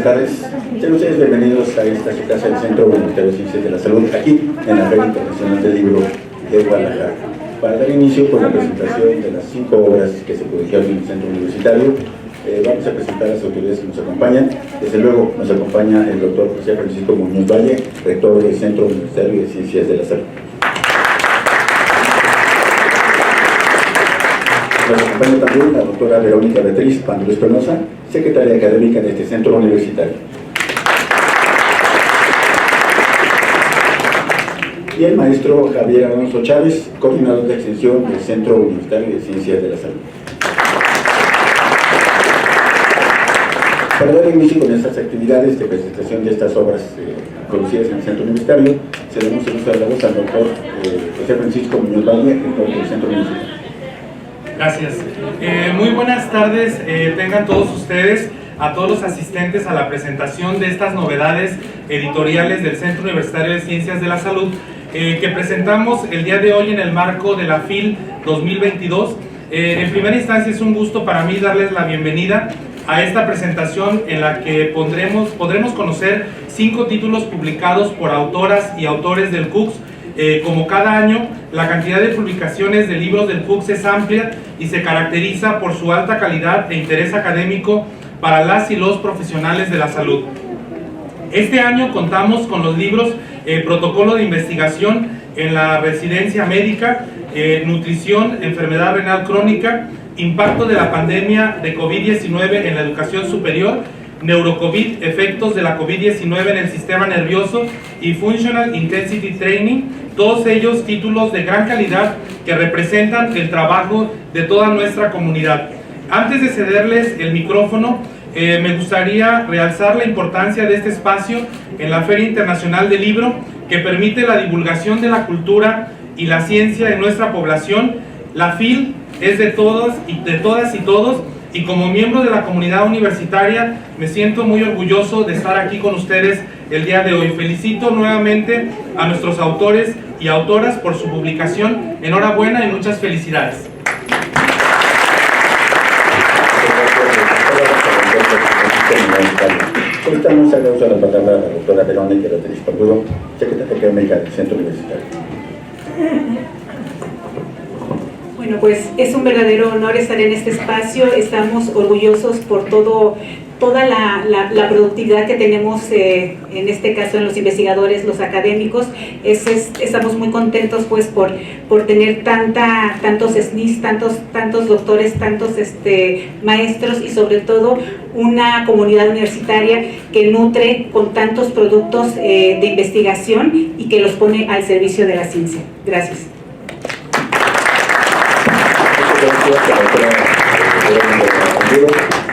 tardes. Sean ustedes bienvenidos a esta su casa del Centro Universitario de Ciencias de la Salud, aquí en la Feria Internacional del Libro de Guadalajara. Para dar inicio con la presentación de las 5 obras que se publicaron en el Centro Universitario, vamos a presentar a las autoridades que nos acompañan. Desde luego nos acompaña el doctor José Francisco Muñoz Valle, rector del Centro Universitario de Ciencias de la Salud. Nos acompaña también la doctora Verónica Beatriz Panduro Espinosa, secretaria académica de este centro universitario. Y el maestro Javier Alonso Chávez, coordinador de extensión del Centro Universitario de Ciencias de la Salud. Para dar inicio con estas actividades de presentación de estas obras conocidas en el Centro Universitario, cedemos el uso de la voz al doctor José Francisco Muñoz Valle, rector del Centro Universitario. Gracias. Muy buenas tardes, tengan todos ustedes, a todos los asistentes a la presentación de estas novedades editoriales del Centro Universitario de Ciencias de la Salud que presentamos el día de hoy en el marco de la FIL 2022. En primera instancia es un gusto para mí darles la bienvenida a esta presentación en la que podremos conocer 5 títulos publicados por autoras y autores del CUCS. Como cada año, la cantidad de publicaciones de libros del CUCS es amplia y se caracteriza por su alta calidad e interés académico para las y los profesionales de la salud. Este año contamos con los libros Protocolo de Investigación en la Residencia Médica, Nutrición, Enfermedad Renal Crónica, Impacto de la Pandemia de COVID-19 en la Educación Superior, Neurocovid, efectos de la COVID-19 en el sistema nervioso y Functional Intensity Training, todos ellos títulos de gran calidad que representan el trabajo de toda nuestra comunidad. Antes de cederles el micrófono, me gustaría realzar la importancia de este espacio en la Feria Internacional del Libro, que permite la divulgación de la cultura y la ciencia de nuestra población. La FIL es de todas y todos, y como miembro de la comunidad universitaria me siento muy orgulloso de estar aquí con ustedes el día de hoy. Felicito nuevamente a nuestros autores y autoras por su publicación. Enhorabuena y muchas felicidades. Estamos a la palabra a la doctora Verónica Beatriz Panduro, secretaria académica del Centro Universitario. Bueno, pues es un verdadero honor estar en este espacio. Estamos orgullosos por toda la productividad que tenemos, en este caso en los investigadores, los académicos. Estamos muy contentos pues por tener tantos SNIs, tantos doctores, tantos maestros y sobre todo una comunidad universitaria que nutre con tantos productos de investigación y que los pone al servicio de la ciencia. Gracias.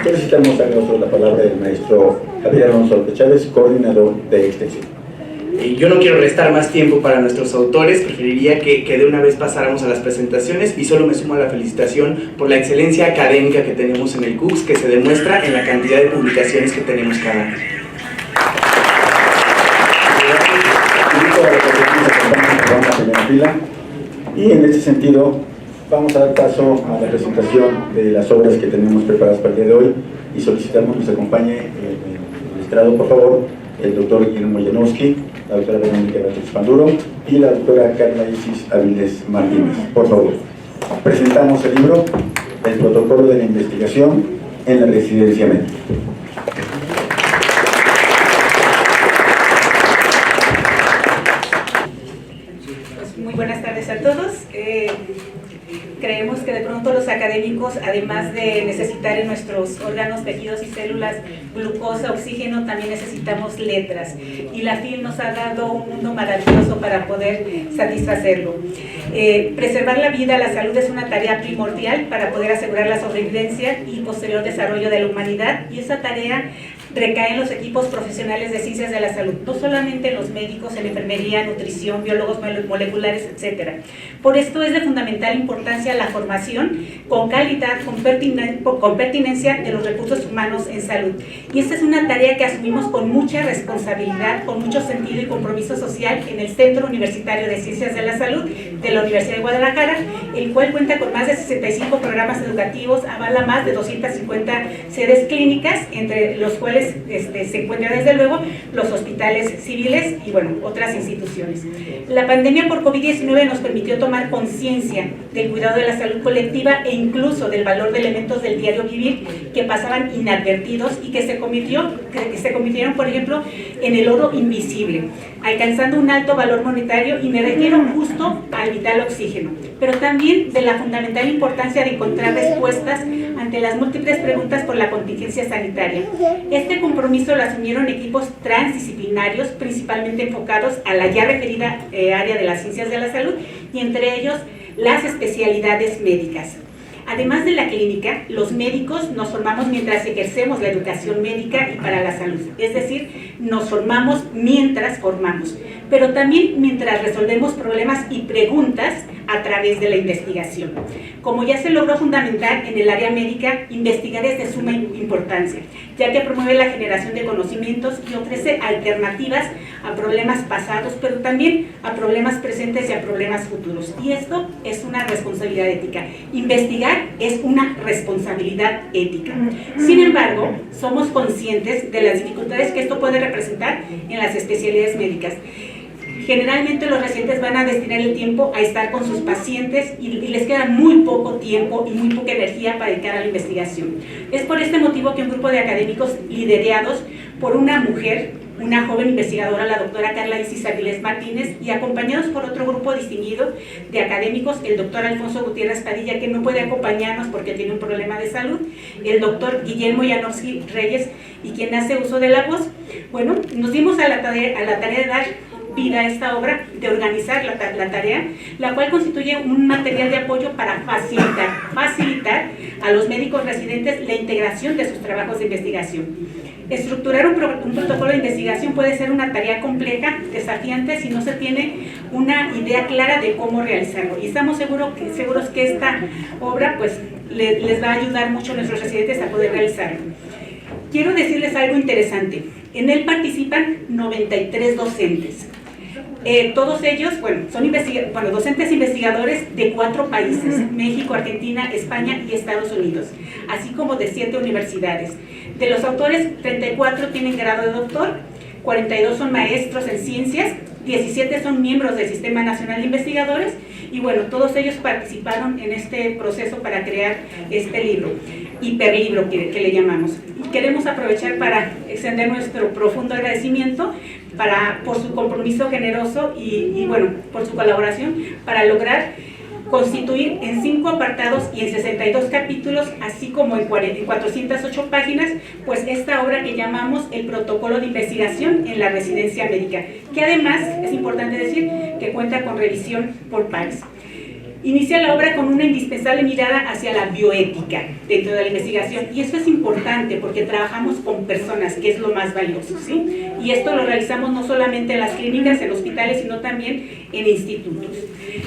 Solicitamos a nosotros la palabra del maestro Javier Alonso Chávez, coordinador de extensión. Yo no quiero restar más tiempo para nuestros autores, preferiría que de una vez pasáramos a las presentaciones y solo me sumo a la felicitación por la excelencia académica que tenemos en el CUCS, que se demuestra en la cantidad de publicaciones que tenemos cada año. Y en este sentido vamos a dar paso a la presentación de las obras que tenemos preparadas para el día de hoy y solicitamos que nos acompañe el estrado, por favor, el doctor Guillermo Janowski, la doctora Verónica Beatriz Panduro y la doctora Carla Isis Avilés Martínez. Por favor, presentamos el libro El Protocolo de la Investigación en la Residencia Médica. Muy buenas tardes a todos. Creemos que de pronto los académicos, además de necesitar en nuestros órganos, tejidos y células glucosa, oxígeno, también necesitamos letras. Y la FIL nos ha dado un mundo maravilloso para poder satisfacerlo. Preservar la vida, la salud es una tarea primordial para poder asegurar la sobrevivencia y posterior desarrollo de la humanidad. Y esa tarea recae en los equipos profesionales de ciencias de la salud, no solamente en los médicos, en enfermería, nutrición, biólogos moleculares, etc. Por esto es de fundamental importancia la formación con calidad, con pertinencia de los recursos humanos en salud. Y esta es una tarea que asumimos con mucha responsabilidad, con mucho sentido y compromiso social en el Centro Universitario de Ciencias de la Salud de la Universidad de Guadalajara, el cual cuenta con más de 65 programas educativos, avala más de 250 sedes clínicas, entre los cuales cuales se encuentran desde luego los hospitales civiles y bueno, otras instituciones. La pandemia por COVID-19 nos permitió tomar conciencia del cuidado de la salud colectiva e incluso del valor de elementos del diario vivir que pasaban inadvertidos y que se convirtieron, por ejemplo, en el oro invisible, alcanzando un alto valor monetario, y me refiero justo al vital oxígeno, pero también de la fundamental importancia de encontrar respuestas ante las múltiples preguntas por la contingencia sanitaria. Este compromiso lo asumieron equipos transdisciplinarios, principalmente enfocados a la ya referida área de las ciencias de la salud, y entre ellos las especialidades médicas. Además de la clínica, los médicos nos formamos mientras ejercemos la educación médica y para la salud, es decir, nos formamos mientras formamos, pero también mientras resolvemos problemas y preguntas a través de la investigación. Como ya se logró fundamentar en el área médica, investigar es de suma importancia, ya que promueve la generación de conocimientos y ofrece alternativas a problemas pasados, pero también a problemas presentes y a problemas futuros. Y esto es una responsabilidad ética. Investigar es una responsabilidad ética. Sin embargo, somos conscientes de las dificultades que esto puede representar en las especialidades médicas. Generalmente los residentes van a destinar el tiempo a estar con sus pacientes y les queda muy poco tiempo y muy poca energía para dedicar a la investigación. Es por este motivo que un grupo de académicos liderados por una mujer, una joven investigadora, la doctora Carla Isis Avilés Martínez, y acompañados por otro grupo distinguido de académicos, el doctor Alfonso Gutiérrez Padilla, que no puede acompañarnos porque tiene un problema de salud, el doctor Guillermo Janorski Reyes, y quien hace uso de la voz. Bueno, nos dimos a la tarea de dar vida a esta obra, de organizar la tarea, la cual constituye un material de apoyo para facilitar a los médicos residentes la integración de sus trabajos de investigación. Estructurar un protocolo de investigación puede ser una tarea compleja, desafiante, si no se tiene una idea clara de cómo realizarlo. Y estamos seguros que esta obra pues, les va a ayudar mucho a nuestros residentes a poder realizarlo. Quiero decirles algo interesante. En él participan 93 docentes. Todos ellos, bueno, son docentes investigadores de 4 países, México, Argentina, España y Estados Unidos, así como de 7 universidades. De los autores, 34 tienen grado de doctor, 42 son maestros en ciencias, 17 son miembros del Sistema Nacional de Investigadores, y bueno, todos ellos participaron en este proceso para crear este libro, hiperlibro que le llamamos. Y queremos aprovechar para extender nuestro profundo agradecimiento por su compromiso generoso y bueno, por su colaboración para lograr constituir en 5 apartados y en 62 capítulos, así como en 408 páginas, pues esta obra que llamamos el Protocolo de Investigación en la Residencia Médica, que además es importante decir que cuenta con revisión por pares. Inicia la obra con una indispensable mirada hacia la bioética dentro de la investigación, y eso es importante porque trabajamos con personas, que es lo más valioso, ¿sí? Y esto lo realizamos no solamente en las clínicas, en hospitales, sino también en institutos.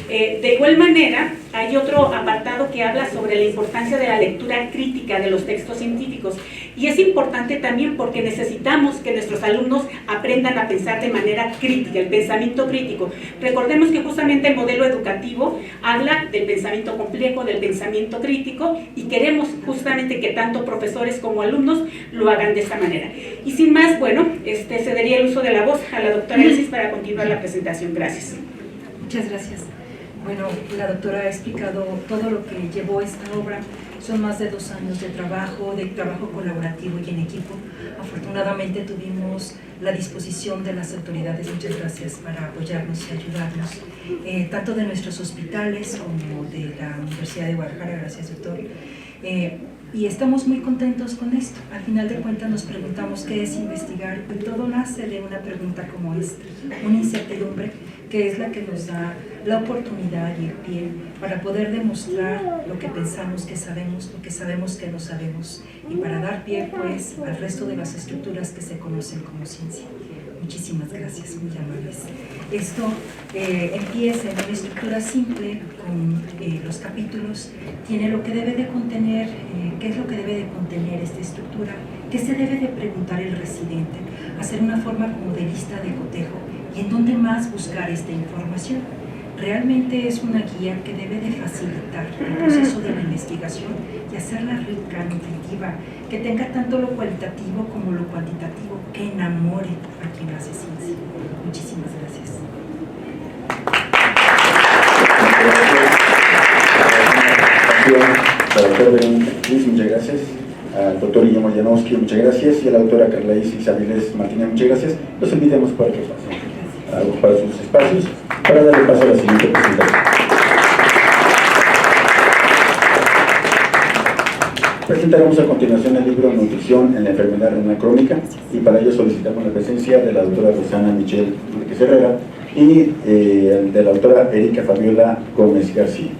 De igual manera, hay otro apartado que habla sobre la importancia de la lectura crítica de los textos científicos, y es importante también porque necesitamos que nuestros alumnos aprendan a pensar de manera crítica, el pensamiento crítico. Recordemos que justamente el modelo educativo habla del pensamiento complejo, del pensamiento crítico, y queremos justamente que tanto profesores como alumnos lo hagan de esta manera. Y sin más, bueno, cedería el uso de la voz a la doctora Isis para continuar la presentación. Gracias. Muchas gracias. Bueno, la doctora ha explicado todo lo que llevó esta obra. Son más de 2 años de trabajo colaborativo y en equipo. Afortunadamente tuvimos la disposición de las autoridades, muchas gracias, para apoyarnos y ayudarnos, tanto de nuestros hospitales como de la Universidad de Guadalajara, gracias doctor. Y estamos muy contentos con esto. Al final de cuentas nos preguntamos qué es investigar, y todo nace de una pregunta como esta, una incertidumbre que es la que nos da la oportunidad y el pie para poder demostrar lo que pensamos que sabemos, lo que sabemos que no sabemos, y para dar pie pues al resto de las estructuras que se conocen como ciencia. Muchísimas gracias, muy amables. Esto empieza en una estructura simple con los capítulos, tiene lo que debe de contener, qué es lo que debe de contener esta estructura, qué se debe de preguntar el residente, hacer una forma como de lista de cotejo y en dónde más buscar esta información. Realmente es una guía que debe de facilitar el proceso de la investigación y hacerla rica, nutritiva, que tenga tanto lo cualitativo como lo cuantitativo, que enamore a quien hace ciencia. Muchísimas gracias. Al doctor Verónica Cris, muchas gracias. Al doctor Guillermo Janowski, muchas gracias. Y a la doctora Carla Isis Avilés Martínez, muchas gracias. Los invitamos para que pasen a ocupar sus espacios para darle paso a la siguiente presentación. Presentaremos a continuación el libro Nutrición en la enfermedad renal crónica, y para ello solicitamos la presencia de la doctora Rosana Michelle Enríquez Herrera y de la doctora Erika Fabiola Gómez García.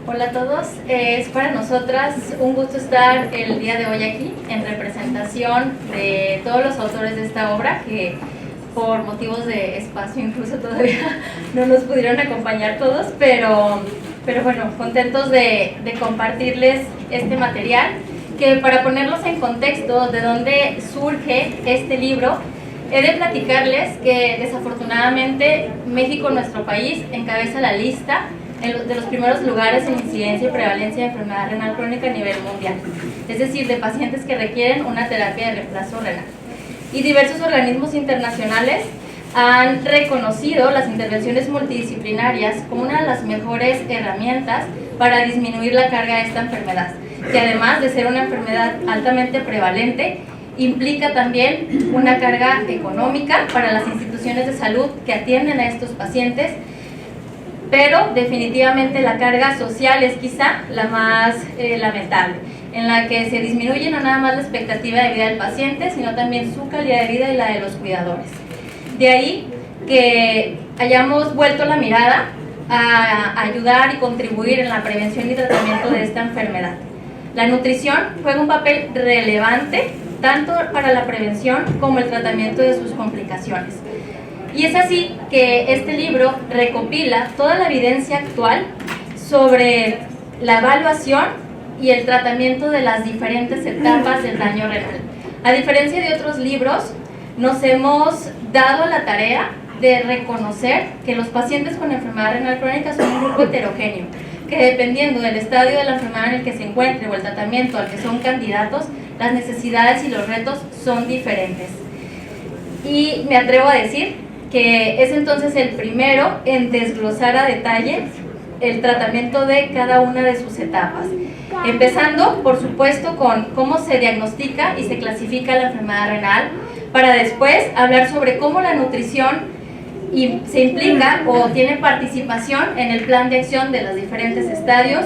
Hola a todos, es para nosotras un gusto estar el día de hoy aquí en representación de todos los autores de esta obra que por motivos de espacio incluso todavía no nos pudieron acompañar todos, pero bueno, contentos de compartirles este material, que para ponerlos en contexto de dónde surge este libro, he de platicarles que desafortunadamente México, nuestro país, encabeza la lista de los primeros lugares en incidencia y prevalencia de enfermedad renal crónica a nivel mundial, es decir, de pacientes que requieren una terapia de reemplazo renal. Y diversos organismos internacionales han reconocido las intervenciones multidisciplinarias como una de las mejores herramientas para disminuir la carga de esta enfermedad, que además de ser una enfermedad altamente prevalente, implica también una carga económica para las instituciones de salud que atienden a estos pacientes, pero definitivamente la carga social es quizá la más lamentable, en la que se disminuye no nada más la expectativa de vida del paciente, sino también su calidad de vida y la de los cuidadores. De ahí que hayamos vuelto la mirada a ayudar y contribuir en la prevención y tratamiento de esta enfermedad. La nutrición juega un papel relevante tanto para la prevención como el tratamiento de sus complicaciones. Y es así que este libro recopila toda la evidencia actual sobre la evaluación y el tratamiento de las diferentes etapas del daño renal. A diferencia de otros libros, nos hemos dado la tarea de reconocer que los pacientes con enfermedad renal crónica son un grupo heterogéneo, que dependiendo del estadio de la enfermedad en el que se encuentre o el tratamiento al que son candidatos, las necesidades y los retos son diferentes. Y me atrevo a decir que es entonces el primero en desglosar a detalle el tratamiento de cada una de sus etapas, empezando por supuesto con cómo se diagnostica y se clasifica la enfermedad renal, para después hablar sobre cómo la nutrición se implica o tiene participación en el plan de acción de los diferentes estadios.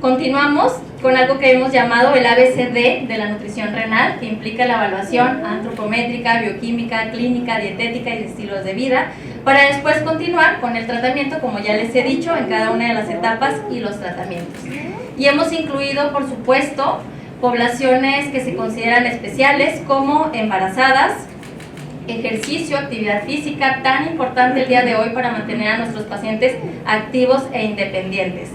Continuamos con algo que hemos llamado el ABCD de la nutrición renal, que implica la evaluación antropométrica, bioquímica, clínica, dietética y de estilos de vida, para después continuar con el tratamiento, como ya les he dicho, en cada una de las etapas y los tratamientos. Y hemos incluido, por supuesto, poblaciones que se consideran especiales como embarazadas, ejercicio, actividad física, tan importante el día de hoy para mantener a nuestros pacientes activos e independientes.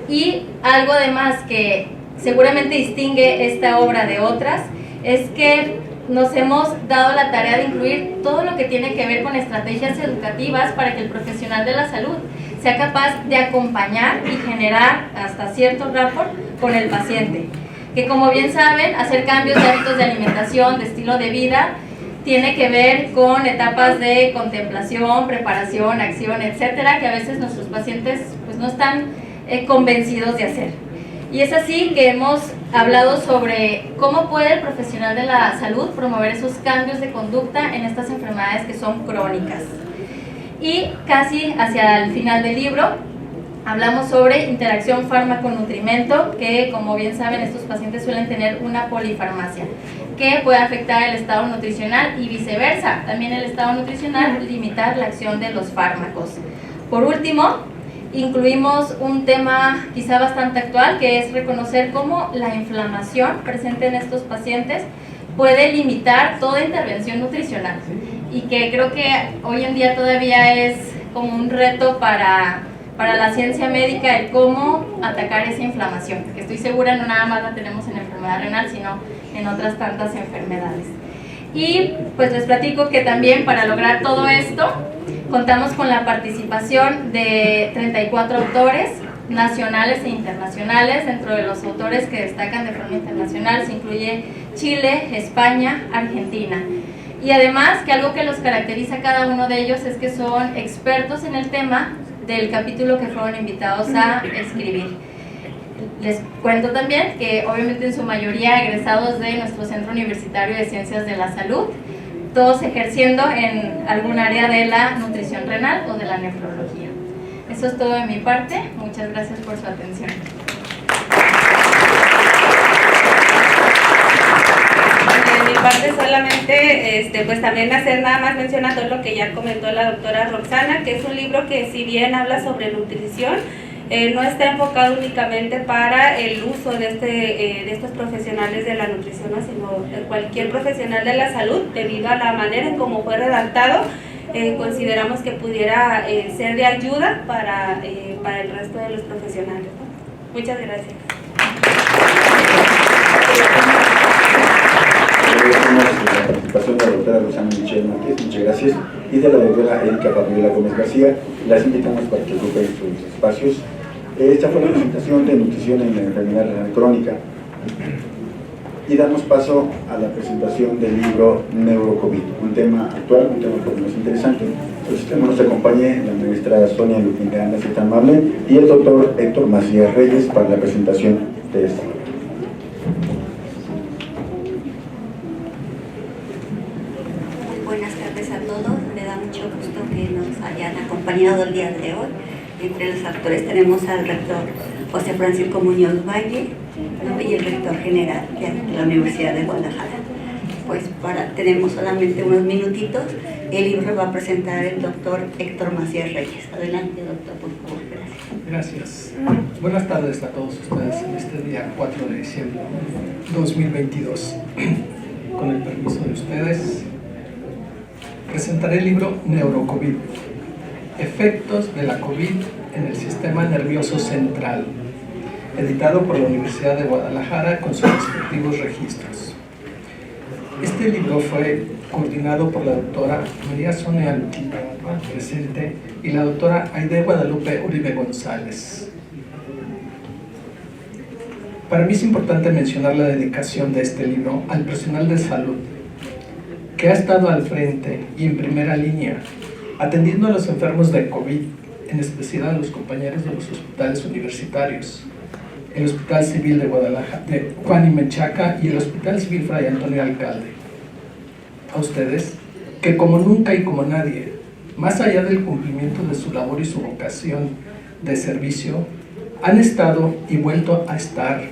Y algo además que seguramente distingue esta obra de otras es que nos hemos dado la tarea de incluir todo lo que tiene que ver con estrategias educativas para que el profesional de la salud sea capaz de acompañar y generar hasta cierto rapport con el paciente, que como bien saben, hacer cambios de hábitos de alimentación, de estilo de vida, tiene que ver con etapas de contemplación, preparación, acción, etcétera, que a veces nuestros pacientes pues no están convencidos de hacer. Y es así que hemos hablado sobre cómo puede el profesional de la salud promover esos cambios de conducta en estas enfermedades que son crónicas. Y casi hacia el final del libro hablamos sobre interacción fármaco-nutrimento, que como bien saben estos pacientes suelen tener una polifarmacia que puede afectar el estado nutricional y viceversa, también el estado nutricional limitar la acción de los fármacos. Por último, incluimos un tema quizá bastante actual, que es reconocer cómo la inflamación presente en estos pacientes puede limitar toda intervención nutricional, y que creo que hoy en día todavía es como un reto para la ciencia médica el cómo atacar esa inflamación, que estoy segura no nada más la tenemos en enfermedad renal, sino en otras tantas enfermedades. Y pues les platico que también para lograr todo esto contamos con la participación de 34 autores nacionales e internacionales. Dentro de los autores que destacan de forma internacional se incluye Chile, España, Argentina. Y además que algo que los caracteriza a cada uno de ellos es que son expertos en el tema del capítulo que fueron invitados a escribir. Les cuento también que obviamente en su mayoría egresados de nuestro Centro Universitario de Ciencias de la Salud, todos ejerciendo en algún área de la nutrición renal o de la nefrología. Eso es todo de mi parte. Muchas gracias por su atención. De mi parte solamente, pues también hacer nada más mención a todo lo que ya comentó la doctora Roxana, que es un libro que si bien habla sobre nutrición, no está enfocado únicamente para el uso de estos profesionales de la nutrición, sino cualquier profesional de la salud, debido a la manera en cómo fue redactado. Consideramos que pudiera ser de ayuda para el resto de los profesionales, ¿no? Muchas gracias. La participación de la doctora Roxana Michelle Márquez, muchas gracias, y de la doctora Erika Fabiola Gómez García. Las invitamos para que ocupen sus espacios. Esta fue la presentación de nutrición en la enfermedad renal crónica. Y damos paso a la presentación del libro Neurocovid, un tema actual, un tema por lo menos interesante. Solicitamos nos acompañe la maestra Sonia Lupinga, si tan amable, y el doctor Héctor Macías Reyes para la presentación de este libro. Buenas tardes a todos, me da mucho gusto que nos hayan acompañado el día de hoy. Entre los autores tenemos al rector José Francisco Muñoz Valle, ¿no? Y el rector general de la Universidad de Guadalajara. Pues tenemos solamente unos minutitos. El libro va a presentar el doctor Héctor Macías Reyes. Adelante, doctor, por favor. Gracias. Gracias. Buenas tardes a todos ustedes en este día 4 de diciembre 2022. Con el permiso de ustedes, presentaré el libro Neurocovid, efectos de la COVID en el sistema nervioso central, editado por la Universidad de Guadalajara con sus respectivos registros. Este libro fue coordinado por la doctora María Sonia Lupinga, presente, y la doctora Aide Guadalupe Uribe González. Para mí es importante mencionar la dedicación de este libro al personal de salud, que ha estado al frente y en primera línea, atendiendo a los enfermos de COVID, en especial a los compañeros de los hospitales universitarios, el Hospital Civil de Guadalajara, de Juan y Menchaca, y el Hospital Civil Fray Antonio Alcalde. A ustedes, que como nunca y como nadie, más allá del cumplimiento de su labor y su vocación de servicio, han estado y vuelto a estar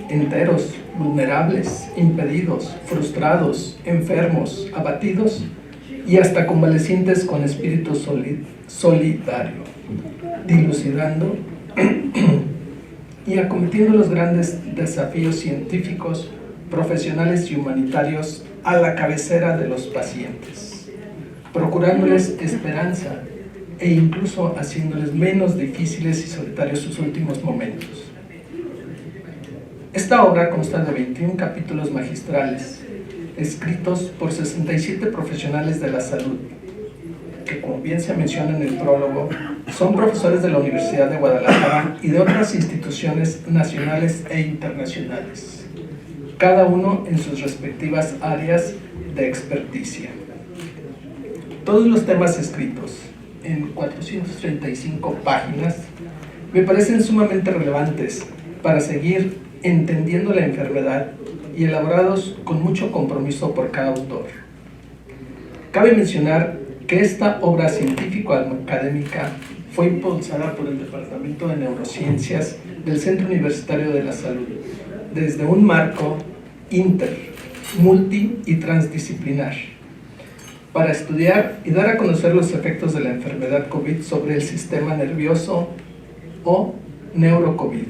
enteros, vulnerables, impedidos, frustrados, enfermos, abatidos y hasta convalecientes con espíritu solidario, dilucidando y acometiendo los grandes desafíos científicos, profesionales y humanitarios a la cabecera de los pacientes, procurándoles esperanza e incluso haciéndoles menos difíciles y solitarios sus últimos momentos. Esta obra consta de 21 capítulos magistrales, escritos por 67 profesionales de la salud, que, como bien se menciona en el prólogo, son profesores de la Universidad de Guadalajara y de otras instituciones nacionales e internacionales, cada uno en sus respectivas áreas de experticia. Todos los temas escritos en 435 páginas me parecen sumamente relevantes para seguir entendiendo la enfermedad y elaborados con mucho compromiso por cada autor. Cabe mencionar que esta obra científico-académica fue impulsada por el Departamento de Neurociencias del Centro Universitario de la Salud, desde un marco inter, multi y transdisciplinar, para estudiar y dar a conocer los efectos de la enfermedad COVID sobre el sistema nervioso o neurocovid,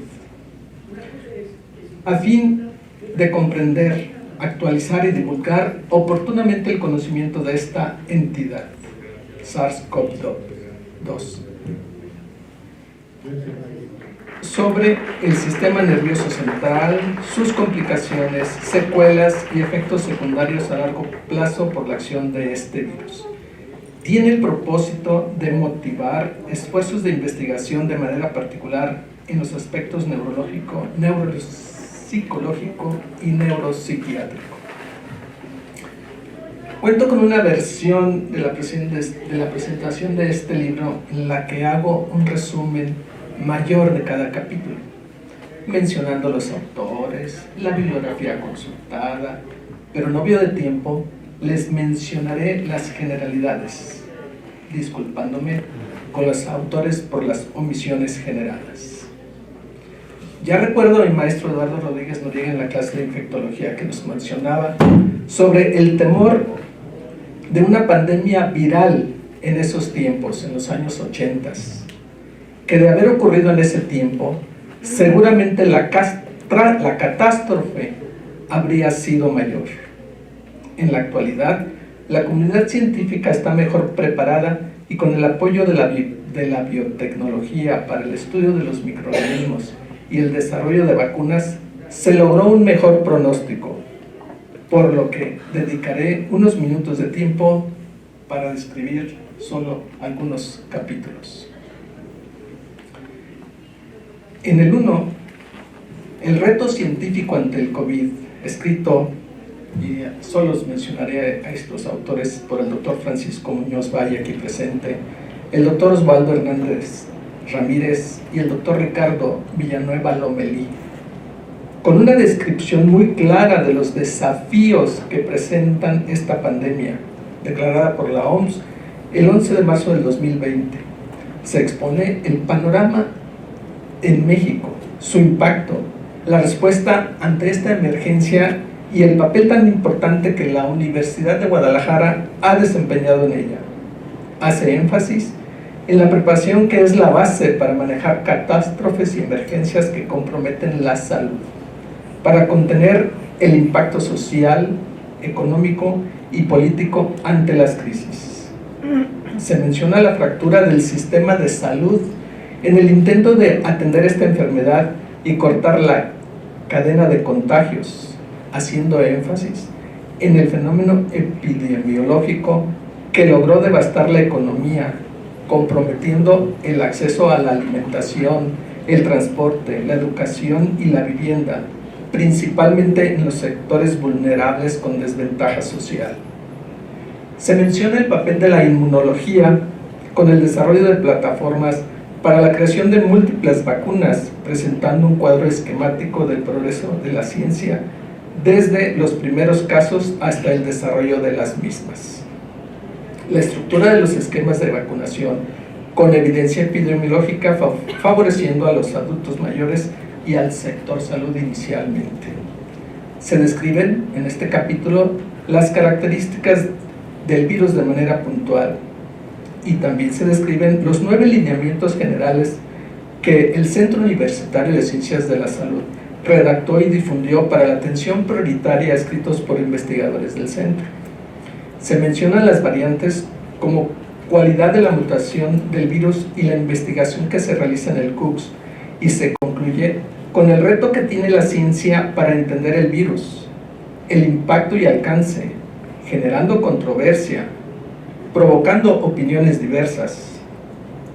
a fin de comprender, actualizar y divulgar oportunamente el conocimiento de esta entidad, SARS-CoV-2. sobre el sistema nervioso central, sus complicaciones, secuelas y efectos secundarios a largo plazo por la acción de este virus. Tiene el propósito de motivar esfuerzos de investigación de manera particular en los aspectos neurológico, neuropsicológico y neuropsiquiátrico. Cuento con una versión de la presentación de este libro en la que hago un resumen mayor de cada capítulo, mencionando los autores, la bibliografía consultada, pero no veo de tiempo, les mencionaré las generalidades, disculpándome con los autores por las omisiones generadas. Ya recuerdo a mi maestro Eduardo Rodríguez Noriega en la clase de infectología que nos mencionaba sobre el temor de una pandemia viral en esos tiempos, en los años 80, que de haber ocurrido en ese tiempo, seguramente la catástrofe habría sido mayor. En la actualidad, la comunidad científica está mejor preparada y con el apoyo de la biotecnología para el estudio de los microorganismos y el desarrollo de vacunas, se logró un mejor pronóstico, por lo que dedicaré unos minutos de tiempo para describir solo algunos capítulos. En el 1, el reto científico ante el COVID, escrito, y solo os mencionaré a estos autores, por el doctor Francisco Muñoz Valle, aquí presente, el doctor Osvaldo Hernández Ramírez y el doctor Ricardo Villanueva Lomelí, con una descripción muy clara de los desafíos que presentan esta pandemia, declarada por la OMS el 11 de marzo del 2020. Se expone el panorama en México, su impacto, la respuesta ante esta emergencia y el papel tan importante que la Universidad de Guadalajara ha desempeñado en ella. Hace énfasis en la preparación que es la base para manejar catástrofes y emergencias que comprometen la salud, para contener el impacto social, económico y político ante las crisis. Se menciona la fractura del sistema de salud en el intento de atender esta enfermedad y cortar la cadena de contagios, haciendo énfasis en el fenómeno epidemiológico que logró devastar la economía, comprometiendo el acceso a la alimentación, el transporte, la educación y la vivienda, principalmente en los sectores vulnerables con desventaja social. Se menciona el papel de la inmunología con el desarrollo de plataformas para la creación de múltiples vacunas, presentando un cuadro esquemático del progreso de la ciencia desde los primeros casos hasta el desarrollo de las mismas. La estructura de los esquemas de vacunación con evidencia epidemiológica favoreciendo a los adultos mayores y al sector salud inicialmente. Se describen en este capítulo las características del virus de manera puntual y también se describen los 9 lineamientos generales que el Centro Universitario de Ciencias de la Salud redactó y difundió para la atención prioritaria escritos por investigadores del centro. Se mencionan las variantes como cualidad de la mutación del virus y la investigación que se realiza en el CUCS y se concluye con el reto que tiene la ciencia para entender el virus, el impacto y alcance, generando controversia, provocando opiniones diversas,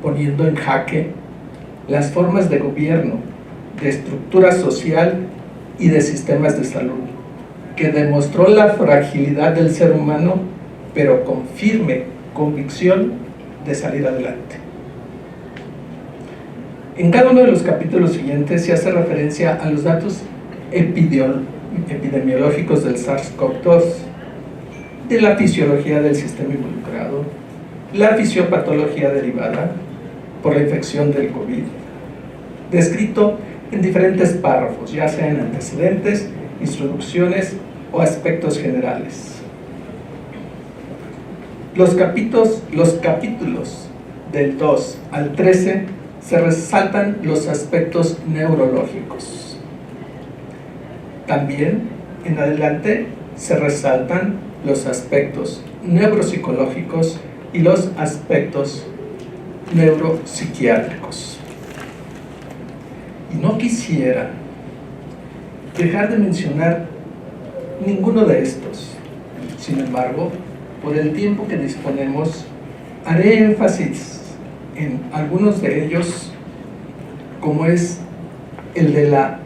poniendo en jaque las formas de gobierno, de estructura social y de sistemas de salud, que demostró la fragilidad del ser humano, pero con firme convicción de salir adelante. En cada uno de los capítulos siguientes se hace referencia a los datos epidemiológicos del SARS-CoV-2, de la fisiología del sistema involucrado, la fisiopatología derivada por la infección del COVID, descrito en diferentes párrafos, ya sean antecedentes, introducciones o aspectos generales. Los capítulos del 2 al 13 se resaltan los aspectos neurológicos. También en adelante se resaltan los aspectos neuropsicológicos y los aspectos neuropsiquiátricos. Y no quisiera dejar de mencionar ninguno de estos. Sin embargo, por el tiempo que disponemos, haré énfasis en algunos de ellos, como es el de la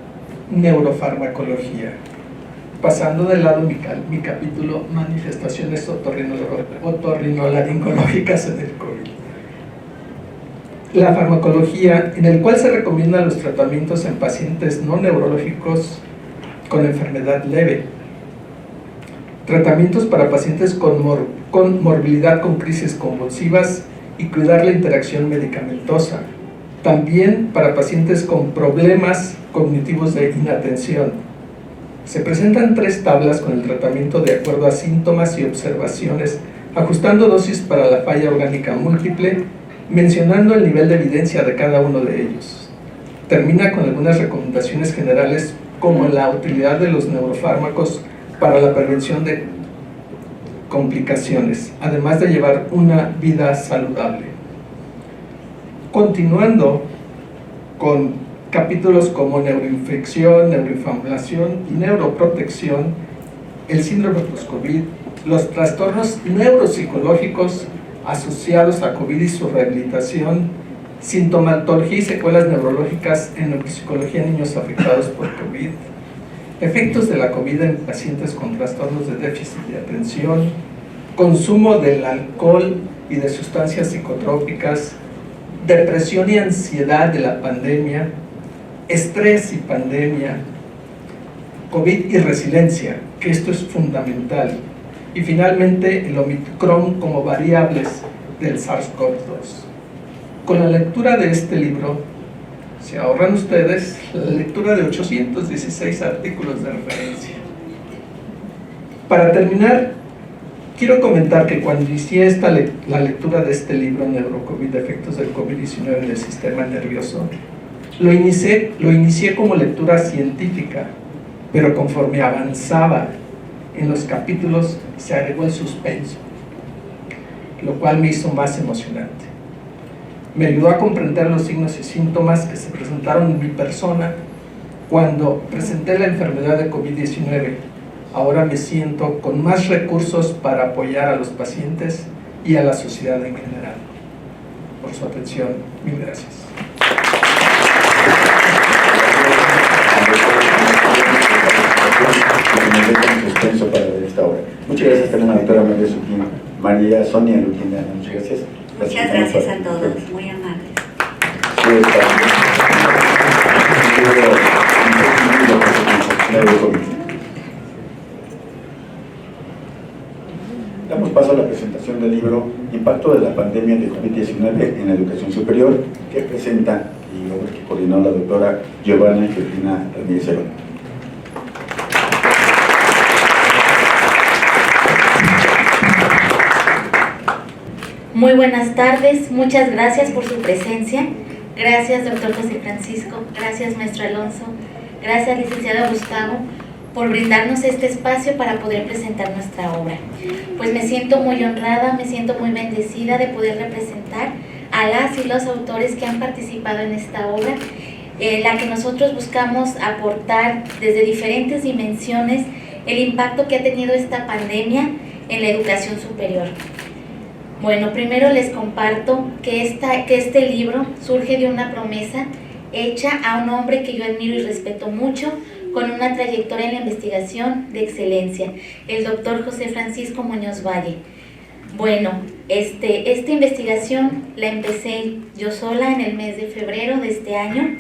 neurofarmacología, pasando de lado mi capítulo manifestaciones otorrinolaringológicas en el COVID. La farmacología, en el cual se recomiendan los tratamientos en pacientes no neurológicos con enfermedad leve, tratamientos para pacientes con morbilidad con crisis convulsivas y cuidar la interacción medicamentosa, también para pacientes con problemas cognitivos de inatención. Se presentan 3 tablas con el tratamiento de acuerdo a síntomas y observaciones, ajustando dosis para la falla orgánica múltiple, mencionando el nivel de evidencia de cada uno de ellos. Termina con algunas recomendaciones generales como la utilidad de los neurofármacos para la prevención de complicaciones, además de llevar una vida saludable. Continuando con capítulos como neuroinfección, neuroinflamación y neuroprotección, el síndrome post-COVID, los trastornos neuropsicológicos asociados a COVID y su rehabilitación, sintomatología y secuelas neurológicas en neuropsicología en niños afectados por COVID, efectos de la COVID en pacientes con trastornos de déficit de atención, consumo del alcohol y de sustancias psicotrópicas, depresión y ansiedad de la pandemia, estrés y pandemia, COVID y resiliencia, que esto es fundamental, y finalmente el Omicron como variables del SARS-CoV-2. Con la lectura de este libro, se ahorran ustedes la lectura de 816 artículos de referencia. Para terminar, quiero comentar que cuando inicié la lectura de este libro, Neurocovid, efectos del COVID-19 en el sistema nervioso, lo inicié como lectura científica, pero conforme avanzaba en los capítulos se agregó el suspenso, lo cual me hizo más emocionante. Me ayudó a comprender los signos y síntomas que se presentaron en mi persona cuando presenté la enfermedad de COVID-19. Ahora me siento con más recursos para apoyar a los pacientes y a la sociedad en general. Por su atención, mil gracias. Para esta obra. Muchas gracias también a la doctora María Sonia Luquina. Muchas gracias. Muchas gracias a todos, muy amables. Damos paso a la presentación del libro Impacto de la pandemia de COVID-19 en la educación superior, que presenta y que coordinó la doctora Giovanna Georgina Ramírez Herón. Muy buenas tardes, muchas gracias por su presencia. Gracias, doctor José Francisco, gracias, maestro Alonso, gracias, licenciado Gustavo, por brindarnos este espacio para poder presentar nuestra obra. Pues me siento muy honrada, me siento muy bendecida de poder representar a las y los autores que han participado en esta obra, la que nosotros buscamos aportar desde diferentes dimensiones el impacto que ha tenido esta pandemia en la educación superior. Bueno, primero les comparto que este libro surge de una promesa hecha a un hombre que yo admiro y respeto mucho, con una trayectoria en la investigación de excelencia, el doctor José Francisco Muñoz Valle. Bueno, esta investigación la empecé yo sola en el mes de febrero de este año,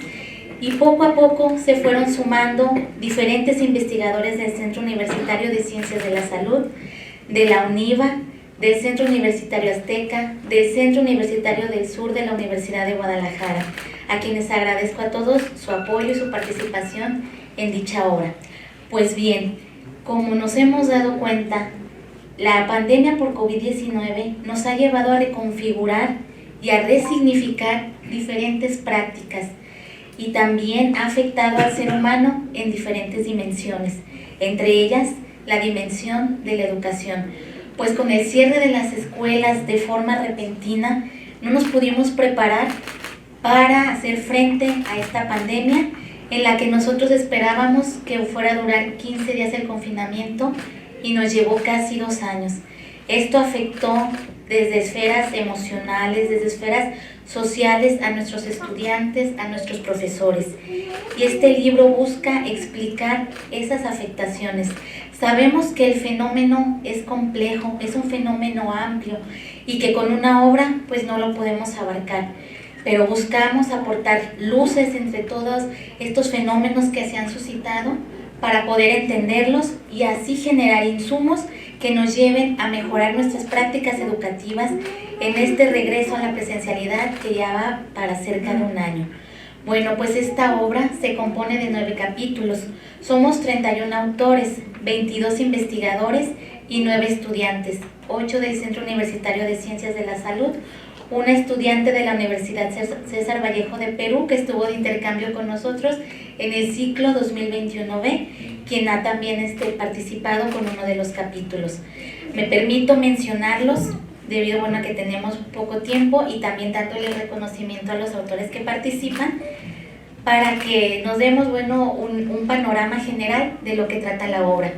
y poco a poco se fueron sumando diferentes investigadores del Centro Universitario de Ciencias de la Salud, de la UNIVA, del Centro Universitario Azteca, del Centro Universitario del Sur de la Universidad de Guadalajara, a quienes agradezco a todos su apoyo y su participación en dicha obra. Pues bien, como nos hemos dado cuenta, la pandemia por COVID-19 nos ha llevado a reconfigurar y a resignificar diferentes prácticas, y también ha afectado al ser humano en diferentes dimensiones, entre ellas la dimensión de la educación. Pues con el cierre de las escuelas de forma repentina no nos pudimos preparar para hacer frente a esta pandemia en la que nosotros esperábamos que fuera a durar 15 días el confinamiento y nos llevó casi 2 años. Esto afectó desde esferas emocionales, desde esferas sociales a nuestros estudiantes, a nuestros profesores. Y este libro busca explicar esas afectaciones. Sabemos que el fenómeno es complejo, es un fenómeno amplio y que con una obra pues no lo podemos abarcar, pero buscamos aportar luces entre todos estos fenómenos que se han suscitado para poder entenderlos y así generar insumos que nos lleven a mejorar nuestras prácticas educativas en este regreso a la presencialidad que ya va para cerca de 1 año. Bueno, pues esta obra se compone de 9 capítulos. Somos 31 autores, 22 investigadores y 9 estudiantes, 8 del Centro Universitario de Ciencias de la Salud, una estudiante de la Universidad César Vallejo de Perú que estuvo de intercambio con nosotros en el ciclo 2021B, quien ha también participado con uno de los capítulos. Me permito mencionarlos debido a que tenemos poco tiempo y también dándole reconocimiento a los autores que participan para que nos demos un panorama general de lo que trata la obra.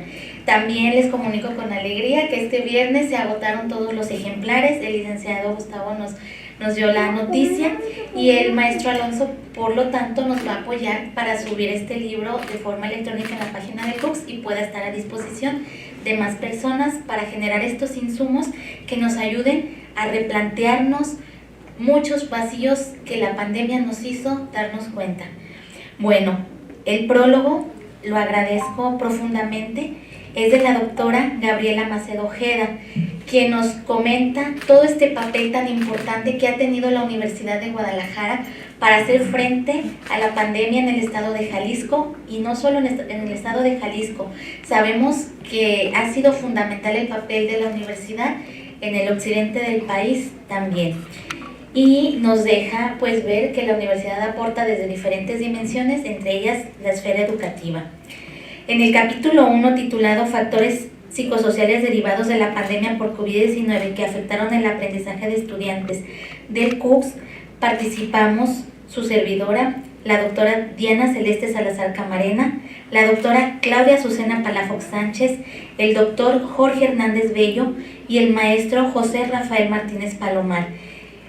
También les comunico con alegría que este viernes se agotaron todos los ejemplares. El licenciado Gustavo nos dio la noticia y el maestro Alonso, por lo tanto, nos va a apoyar para subir este libro de forma electrónica en la página de Cooks y pueda estar a disposición de más personas para generar estos insumos que nos ayuden a replantearnos muchos vacíos que la pandemia nos hizo darnos cuenta. Bueno, el prólogo lo agradezco profundamente. Es de la doctora Gabriela Macedo Ojeda, quien nos comenta todo este papel tan importante que ha tenido la Universidad de Guadalajara para hacer frente a la pandemia en el estado de Jalisco, y no solo en el estado de Jalisco. Sabemos que ha sido fundamental el papel de la universidad en el occidente del país también. Y nos deja pues ver que la universidad aporta desde diferentes dimensiones, entre ellas la esfera educativa. En el capítulo 1, titulado Factores psicosociales derivados de la pandemia por COVID-19 que afectaron el aprendizaje de estudiantes del CUCS, participamos su servidora, la doctora Diana Celeste Salazar Camarena, la doctora Claudia Azucena Palafox Sánchez, el doctor Jorge Hernández Bello y el maestro José Rafael Martínez Palomar.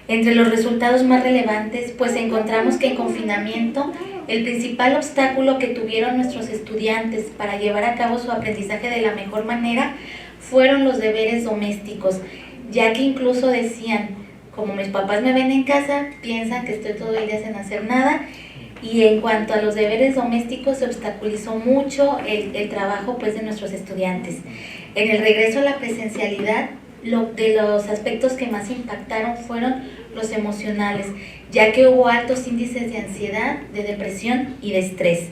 Entre los resultados más relevantes, pues encontramos que en confinamiento el principal obstáculo que tuvieron nuestros estudiantes para llevar a cabo su aprendizaje de la mejor manera fueron los deberes domésticos, ya que incluso decían, como mis papás me ven en casa, piensan que estoy todo el día sin hacer nada, y en cuanto a los deberes domésticos se obstaculizó mucho el trabajo pues de nuestros estudiantes. En el regreso a la presencialidad, de los aspectos que más impactaron fueron los emocionales, ya que hubo altos índices de ansiedad, de depresión y de estrés.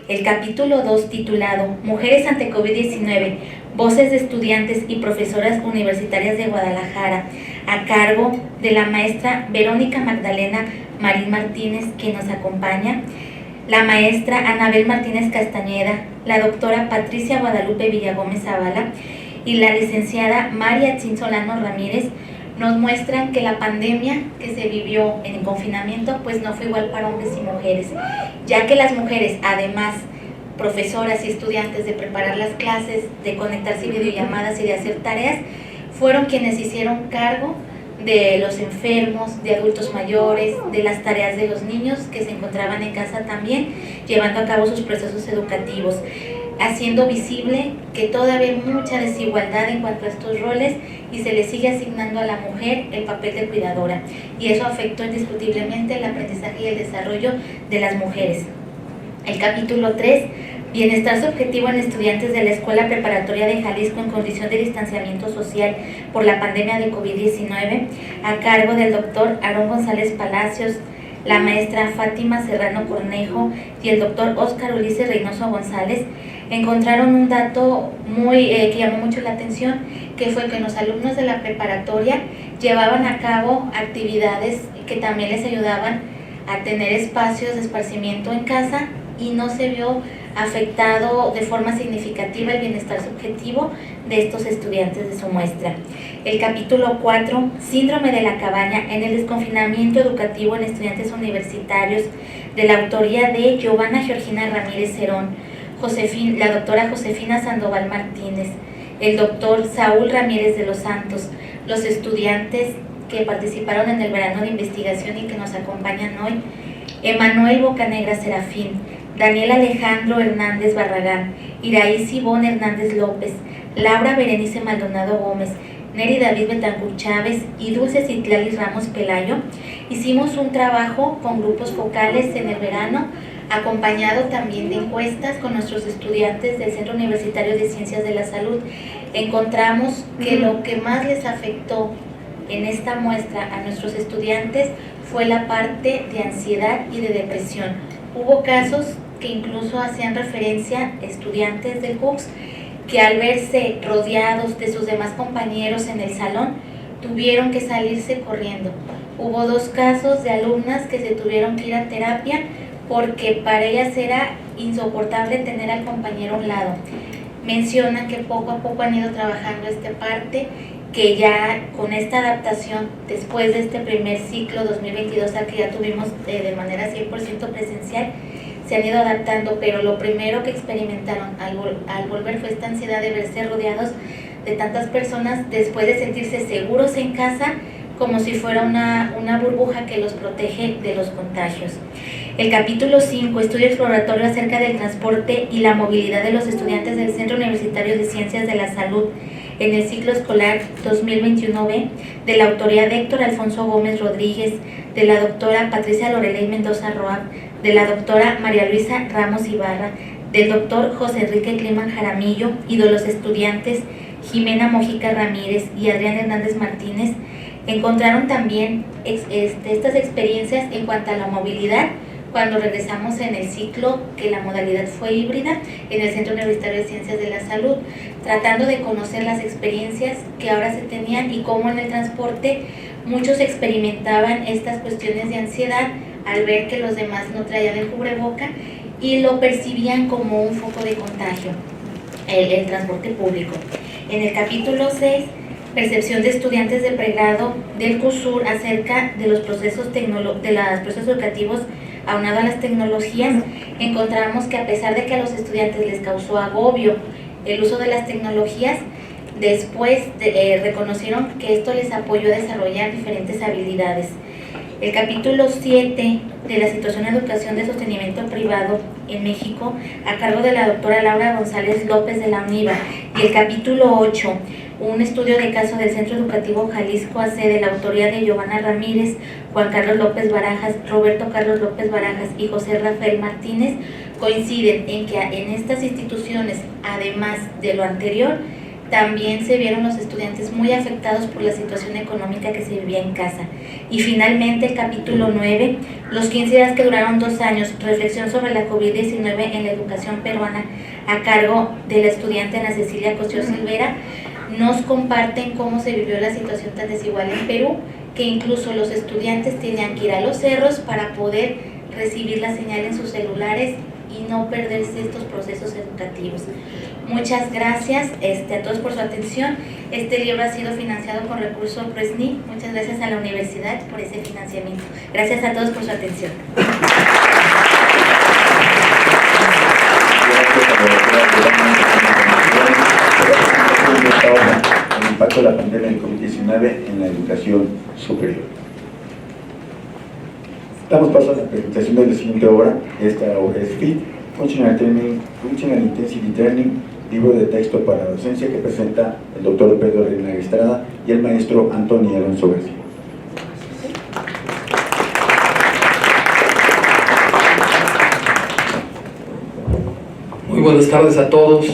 El capítulo 2, titulado Mujeres ante COVID-19, voces de estudiantes y profesoras universitarias de Guadalajara, a cargo de la maestra Verónica Magdalena Marín Martínez, quien nos acompaña, la maestra Anabel Martínez Castañeda, la doctora Patricia Guadalupe Villagómez Zavala y la licenciada María Tzin Solano Ramírez, nos muestran que la pandemia que se vivió en el confinamiento pues no fue igual para hombres y mujeres, ya que las mujeres, además profesoras y estudiantes de preparar las clases, de conectarse en videollamadas y de hacer tareas, fueron quienes hicieron cargo de los enfermos, de adultos mayores, de las tareas de los niños que se encontraban en casa también, llevando a cabo sus procesos educativos, haciendo visible que todavía hay mucha desigualdad en cuanto a estos roles y se le sigue asignando a la mujer el papel de cuidadora, y eso afectó indiscutiblemente el aprendizaje y el desarrollo de las mujeres. El capítulo 3, Bienestar subjetivo en estudiantes de la Escuela Preparatoria de Jalisco en condición de distanciamiento social por la pandemia de COVID-19, a cargo del doctor Aarón González Palacios, la maestra Fátima Serrano Cornejo y el doctor Óscar Ulises Reynoso González, encontraron un dato que llamó mucho la atención, que fue que los alumnos de la preparatoria llevaban a cabo actividades que también les ayudaban a tener espacios de esparcimiento en casa, y no se vio afectado de forma significativa el bienestar subjetivo de estos estudiantes de su muestra. El capítulo 4, Síndrome de la cabaña en el desconfinamiento educativo en estudiantes universitarios, de la autoría de Giovanna Georgina Ramírez Cerón, la doctora Josefina Sandoval Martínez, el doctor Saúl Ramírez de los Santos, los estudiantes que participaron en el verano de investigación y que nos acompañan hoy, Emanuel Bocanegra Serafín, Daniel Alejandro Hernández Barragán, Iraí Sibón Hernández López, Laura Berenice Maldonado Gómez, Neri David Betancourt Chávez y Dulce Citlali Ramos Pelayo. Hicimos un trabajo con grupos focales en el verano, acompañado también de encuestas con nuestros estudiantes del Centro Universitario de Ciencias de la Salud. Encontramos que lo que más les afectó en esta muestra a nuestros estudiantes fue la parte de ansiedad y de depresión. Hubo casos que incluso hacían referencia a estudiantes del CUCS que al verse rodeados de sus demás compañeros en el salón tuvieron que salirse corriendo. Hubo 2 casos de alumnas que se tuvieron que ir a terapia porque para ellas era insoportable tener al compañero a un lado. Mencionan que poco a poco han ido trabajando esta parte, que ya con esta adaptación, después de este primer ciclo 2022 al que ya tuvimos de manera 100% presencial, se han ido adaptando, pero lo primero que experimentaron al volver fue esta ansiedad de verse rodeados de tantas personas después de sentirse seguros en casa, como si fuera una burbuja que los protege de los contagios. El capítulo 5, estudio exploratorio acerca del transporte y la movilidad de los estudiantes del Centro Universitario de Ciencias de la Salud en el ciclo escolar 2021B, de la autoría de Héctor Alfonso Gómez Rodríguez, de la doctora Patricia Loreley Mendoza Roa, de la doctora María Luisa Ramos Ibarra, del doctor José Enrique Climan Jaramillo y de los estudiantes Jimena Mojica Ramírez y Adrián Hernández Martínez. Encontraron también estas experiencias en cuanto a la movilidad cuando regresamos en el ciclo, que la modalidad fue híbrida en el Centro Universitario de Ciencias de la Salud, tratando de conocer las experiencias que ahora se tenían y cómo en el transporte muchos experimentaban estas cuestiones de ansiedad al ver que los demás no traían el cubreboca y lo percibían como un foco de contagio, el transporte público. En el capítulo 6, percepción de estudiantes de pregrado del CUSUR acerca de los procesos educativos aunado a las tecnologías, encontramos que a pesar de que a los estudiantes les causó agobio el uso de las tecnologías, después reconocieron que esto les apoyó a desarrollar diferentes habilidades. El capítulo 7 de la situación de educación de sostenimiento privado en México, a cargo de la doctora Laura González López de la UNIVA, y el capítulo 8, un estudio de caso del Centro Educativo Jalisco AC, de la autoría de Giovanna Ramírez, Juan Carlos López Barajas, Roberto Carlos López Barajas y José Rafael Martínez, coinciden en que en estas instituciones, además de lo anterior, también se vieron los estudiantes muy afectados por la situación económica que se vivía en casa. Y finalmente el capítulo 9, los 15 días que duraron 2 años, reflexión sobre la COVID-19 en la educación peruana, a cargo de la estudiante Ana Cecilia Cosío Silvera, nos comparten cómo se vivió la situación tan desigual en Perú, que incluso los estudiantes tenían que ir a los cerros para poder recibir la señal en sus celulares y no perderse estos procesos educativos. Muchas gracias a todos por su atención. Este libro ha sido financiado con recursos PRESNI. Muchas gracias a la universidad por ese financiamiento. Gracias a todos por su atención. El impacto de la pandemia del COVID-19 en la educación superior. Damos paso a la presentación de la siguiente obra. Esta obra es FIT, Functional Intensive Training, libro de texto para docencia, que presenta el doctor Pedro Reina Estrada y el maestro Antonio Alonso García. Muy buenas tardes a todos.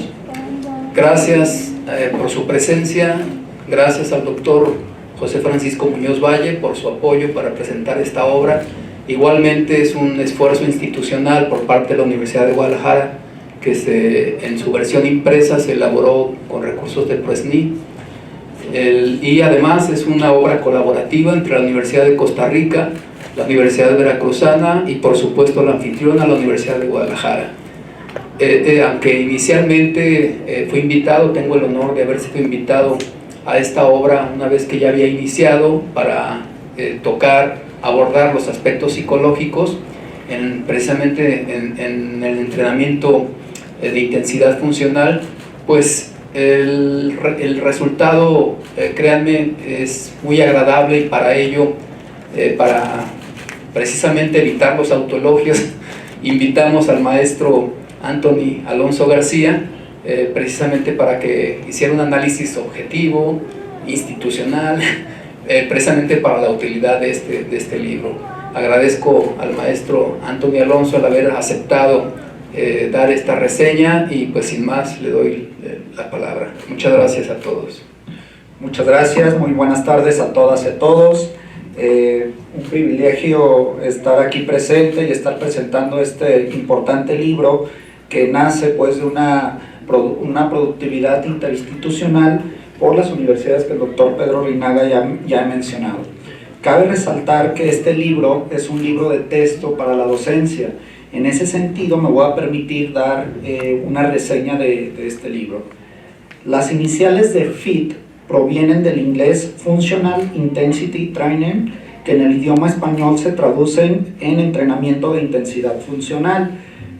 Gracias por su presencia. Gracias al doctor José Francisco Muñoz Valle por su apoyo para presentar esta obra. Igualmente es un esfuerzo institucional por parte de la Universidad de Guadalajara, que en su versión impresa se elaboró con recursos del PRESNI, y además es una obra colaborativa entre la Universidad de Costa Rica, la Universidad Veracruzana y por supuesto la anfitriona, la Universidad de Guadalajara. aunque inicialmente fui invitado, tengo el honor de haber sido invitado a esta obra una vez que ya había iniciado para abordar los aspectos psicológicos precisamente en el entrenamiento de intensidad funcional, pues el resultado, créanme, es muy agradable, y para ello, para precisamente evitar los autoelogios, invitamos al maestro Anthony Alonso García, precisamente para que hiciera un análisis objetivo, institucional, precisamente para la utilidad de este libro. Agradezco al maestro Anthony Alonso el haber aceptado dar esta reseña, y pues sin más le doy la palabra. Muchas gracias a todos. Muchas gracias, muy buenas tardes a todas y a todos. Un privilegio estar aquí presente y estar presentando este importante libro que nace pues de una productividad interinstitucional por las universidades que el doctor Pedro Reinaga ya ha mencionado. Cabe resaltar que este libro es un libro de texto para la docencia. En ese sentido me voy a permitir dar una reseña de este libro. Las iniciales de FIT provienen del inglés Functional Intensity Training, que en el idioma español se traducen en entrenamiento de intensidad funcional.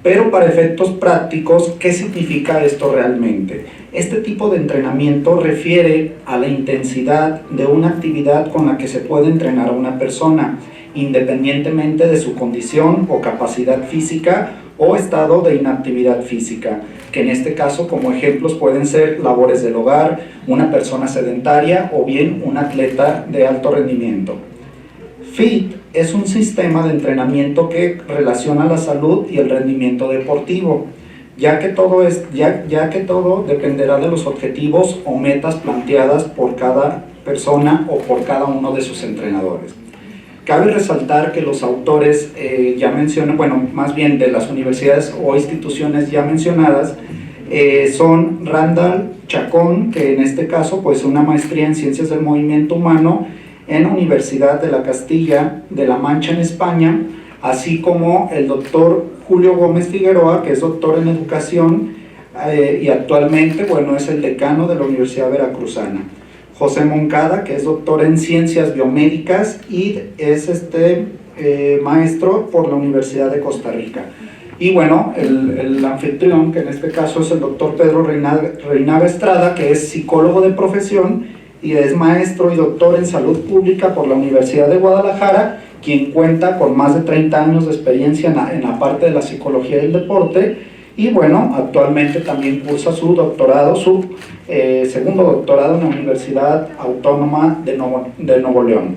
Pero para efectos prácticos, ¿qué significa esto realmente? Este tipo de entrenamiento refiere a la intensidad de una actividad con la que se puede entrenar a una persona, independientemente de su condición o capacidad física o estado de inactividad física, que en este caso como ejemplos pueden ser labores del hogar, una persona sedentaria o bien un atleta de alto rendimiento. FIT es un sistema de entrenamiento que relaciona la salud y el rendimiento deportivo, ya que todo dependerá de los objetivos o metas planteadas por cada persona o por cada uno de sus entrenadores. Cabe resaltar que los autores ya mencioné, más bien de las universidades o instituciones ya mencionadas, son Randall Chacón, que en este caso pues una maestría en Ciencias del Movimiento Humano en la Universidad de la Castilla de la Mancha en España, así como el doctor Julio Gómez Figueroa, que es doctor en Educación y actualmente es el decano de la Universidad Veracruzana. José Moncada, que es doctor en Ciencias Biomédicas y es maestro por la Universidad de Costa Rica. Y el anfitrión, que en este caso es el doctor Pedro Reinaga Estrada, que es psicólogo de profesión y es maestro y doctor en salud pública por la Universidad de Guadalajara, quien cuenta con más de 30 años de experiencia en la parte de la psicología y el deporte, y actualmente también cursa su segundo doctorado en la Universidad Autónoma de Nuevo León.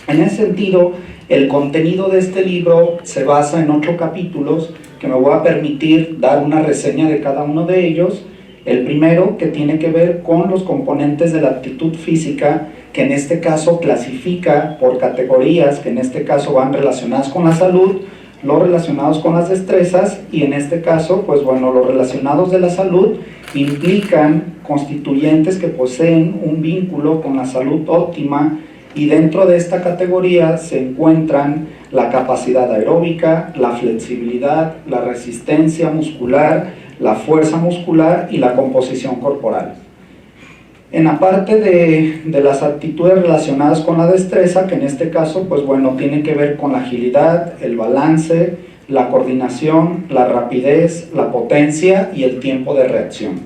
En ese sentido, el contenido de este libro se basa en 8 capítulos que me voy a permitir dar una reseña de cada uno de ellos. El primero, que tiene que ver con los componentes de la actitud física, que en este caso clasifica por categorías, que en este caso van relacionadas con la salud, los relacionados con las destrezas, y en este caso, los relacionados de la salud implican constituyentes que poseen un vínculo con la salud óptima, y dentro de esta categoría se encuentran la capacidad aeróbica, la flexibilidad, la resistencia muscular, la fuerza muscular y la composición corporal. En la parte de las actitudes relacionadas con la destreza, que en este caso tiene que ver con la agilidad, el balance, la coordinación, la rapidez, la potencia y el tiempo de reacción.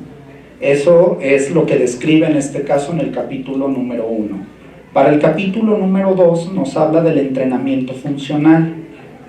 Eso es lo que describe en este caso en el capítulo número 1. Para el capítulo número 2 nos habla del entrenamiento funcional.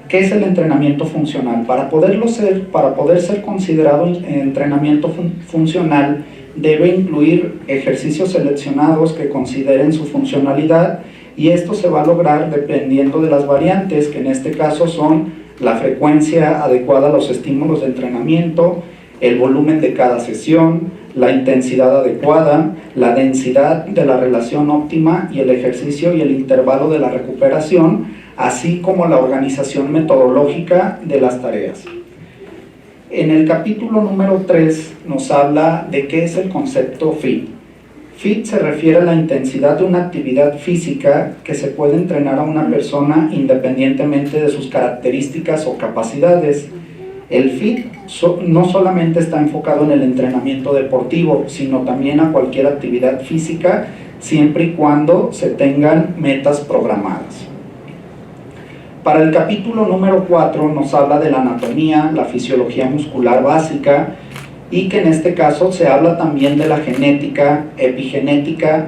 ¿Qué es el entrenamiento funcional? Para poder ser considerado entrenamiento funcional, debe incluir ejercicios seleccionados que consideren su funcionalidad, y esto se va a lograr dependiendo de las variantes, que en este caso son la frecuencia adecuada a los estímulos de entrenamiento, el volumen de cada sesión, la intensidad adecuada, la densidad de la relación óptima y el ejercicio y el intervalo de la recuperación, así como la organización metodológica de las tareas. En el capítulo número 3 nos habla de qué es el concepto FIT. FIT se refiere a la intensidad de una actividad física que se puede entrenar a una persona independientemente de sus características o capacidades. El FIT no solamente está enfocado en el entrenamiento deportivo, sino también a cualquier actividad física, siempre y cuando se tengan metas programadas. Para el capítulo número 4 nos habla de la anatomía, la fisiología muscular básica, y que en este caso se habla también de la genética, epigenética,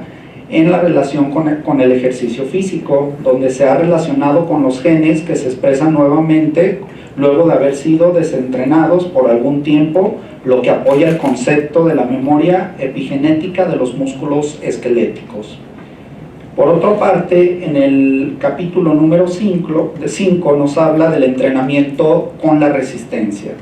en la relación con el ejercicio físico, donde se ha relacionado con los genes que se expresan nuevamente luego de haber sido desentrenados por algún tiempo, lo que apoya el concepto de la memoria epigenética de los músculos esqueléticos. Por otra parte, en el capítulo número 5 nos habla del entrenamiento con la resistencia.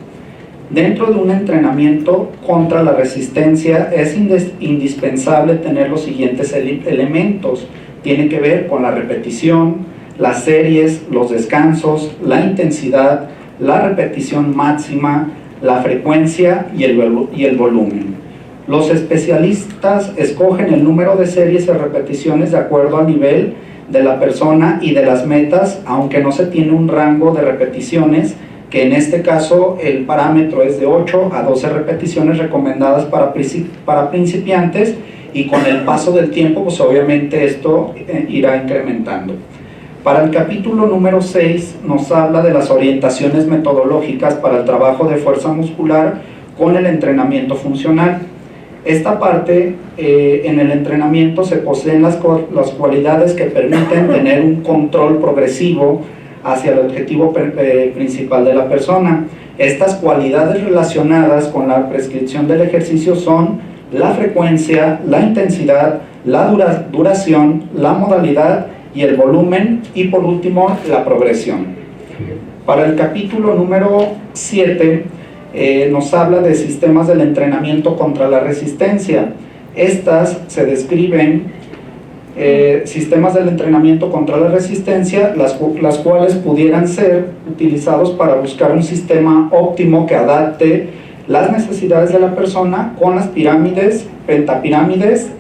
Dentro de un entrenamiento contra la resistencia es indispensable tener los siguientes elementos. Tiene que ver con la repetición, las series, los descansos, la intensidad, la repetición máxima, la frecuencia y el volumen. Los especialistas escogen el número de series y repeticiones de acuerdo al nivel de la persona y de las metas, aunque no se tiene un rango de repeticiones, que en este caso el parámetro es de 8 a 12 repeticiones recomendadas para principiantes, y con el paso del tiempo pues obviamente esto irá incrementando. Para el capítulo número 6 nos habla de las orientaciones metodológicas para el trabajo de fuerza muscular con el entrenamiento funcional. Esta parte, en el entrenamiento se poseen las cualidades que permiten tener un control progresivo hacia el objetivo principal de la persona. Estas cualidades relacionadas con la prescripción del ejercicio son la frecuencia, la intensidad, la duración, la modalidad y el volumen, y por último la progresión. Para el capítulo número 7 nos habla de sistemas del entrenamiento contra la resistencia. Estas se describen sistemas del entrenamiento contra la resistencia, las cuales pudieran ser utilizados para buscar un sistema óptimo que adapte las necesidades de la persona con las pirámides, pentapirámides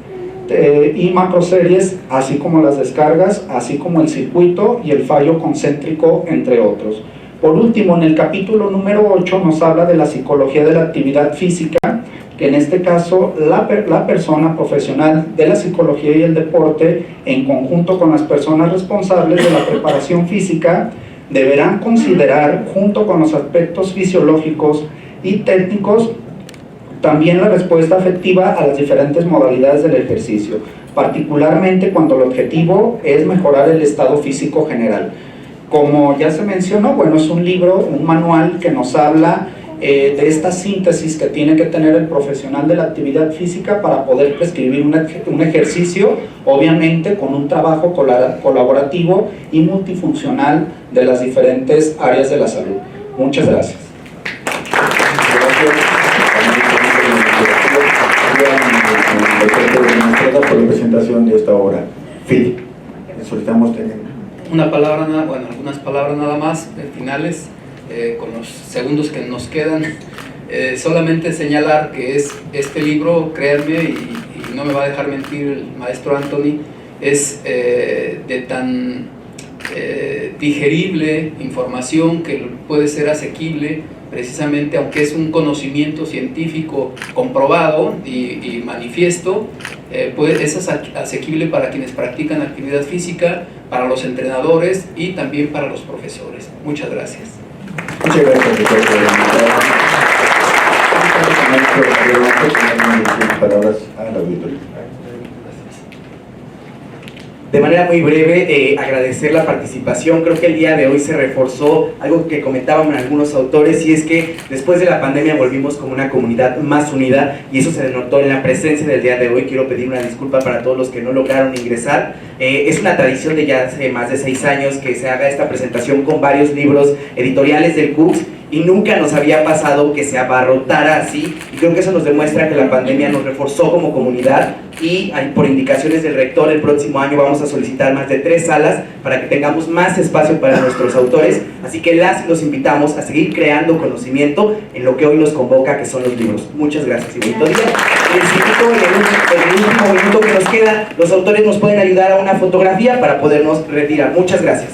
y macroseries, así como las descargas, así como el circuito y el fallo concéntrico, entre otros. Por último, en el capítulo número 8 nos habla de la psicología de la actividad física, que en este caso la persona profesional de la psicología y el deporte, en conjunto con las personas responsables de la preparación física, deberán considerar, junto con los aspectos fisiológicos y técnicos, también la respuesta afectiva a las diferentes modalidades del ejercicio, particularmente cuando el objetivo es mejorar el estado físico general. Como ya se mencionó, bueno, es un libro, un manual que nos habla de esta síntesis que tiene que tener el profesional de la actividad física para poder prescribir un ejercicio, obviamente con un trabajo colaborativo y multifuncional de las diferentes áreas de la salud. Muchas gracias. Por la presentación de esta obra. FIT. Solicitamos algunas palabras nada más, finales, con los segundos que nos quedan. Solamente señalar que este libro, créanme, y no me va a dejar mentir el maestro Anthony, es de tan digerible información que puede ser asequible, precisamente, aunque es un conocimiento científico comprobado y manifiesto, es asequible para quienes practican actividad física, para los entrenadores y también para los profesores. Muchas gracias. Muchas gracias, doctor. Palabras al auditorio. De manera muy breve, agradecer la participación. Creo que el día de hoy se reforzó algo que comentaban algunos autores, y es que después de la pandemia volvimos como una comunidad más unida, y eso se denotó en la presencia del día de hoy. Quiero pedir una disculpa para todos los que no lograron ingresar. Es una tradición de ya hace más de 6 años que se haga esta presentación con varios libros editoriales del CUCS, y nunca nos había pasado que se abarrotara así, y creo que eso nos demuestra que la pandemia nos reforzó como comunidad, y por indicaciones del rector el próximo año vamos a solicitar más de 3 salas para que tengamos más espacio para nuestros autores, así que los invitamos a seguir creando conocimiento en lo que hoy nos convoca, que son los libros. Muchas gracias y bonito día. Les invito en el último minuto que nos queda, los autores nos pueden ayudar a una fotografía para podernos retirar. Muchas gracias.